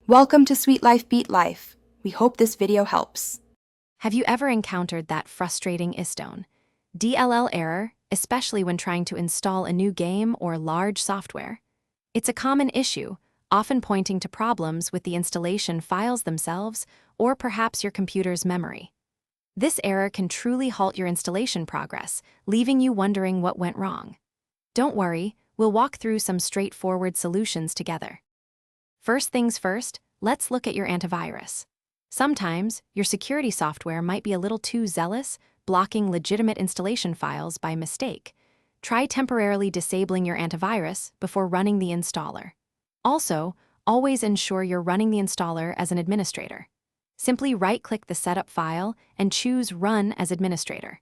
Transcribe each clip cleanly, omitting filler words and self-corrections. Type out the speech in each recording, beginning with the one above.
Welcome to Sweet Life Beat Life. We hope this video helps. Have you ever encountered that frustrating Isdone.dll error, especially when trying to install a new game or large software? It's a common issue, often pointing to problems with the installation files themselves or perhaps your computer's memory. This error can truly halt your installation progress, leaving you wondering what went wrong. Don't worry, we'll walk through some straightforward solutions together. First things first, let's look at your antivirus. Sometimes, your security software might be a little too zealous, blocking legitimate installation files by mistake. Try temporarily disabling your antivirus before running the installer. Also, always ensure you're running the installer as an administrator. Simply right-click the setup file and choose Run as Administrator.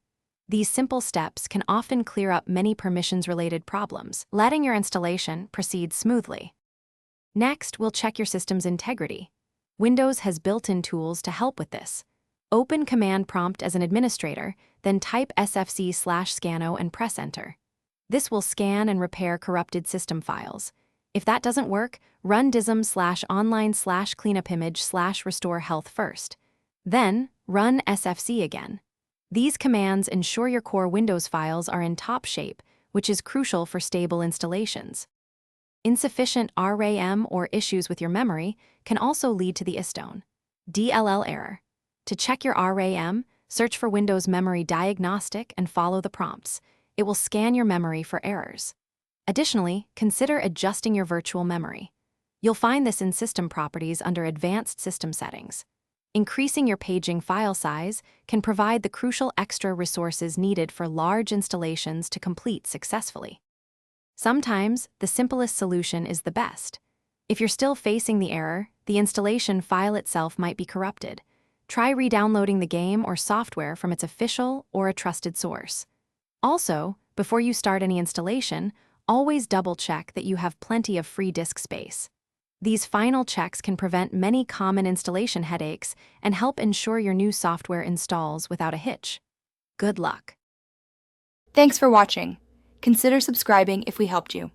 These simple steps can often clear up many permissions-related problems, letting your installation proceed smoothly. Next, we'll check your system's integrity. Windows has built-in tools to help with this. Open Command Prompt as an administrator, then type sfc/scano and press Enter. This will scan and repair corrupted system files. If that doesn't work, run dism/online/cleanupimage/restore health first. Then, run sfc again. These commands ensure your core Windows files are in top shape, which is crucial for stable installations. Insufficient RAM or issues with your memory can also lead to the Isdone.dll error. To check your RAM, search for Windows Memory Diagnostic and follow the prompts. It will scan your memory for errors. Additionally, consider adjusting your virtual memory. You'll find this in System Properties under Advanced System Settings. Increasing your paging file size can provide the crucial extra resources needed for large installations to complete successfully. Sometimes, the simplest solution is the best. If you're still facing the error, the installation file itself might be corrupted. Try re-downloading the game or software from its official or a trusted source. Also, before you start any installation, always double-check that you have plenty of free disk space. These final checks can prevent many common installation headaches and help ensure your new software installs without a hitch. Good luck! Thanks for watching. Consider subscribing if we helped you.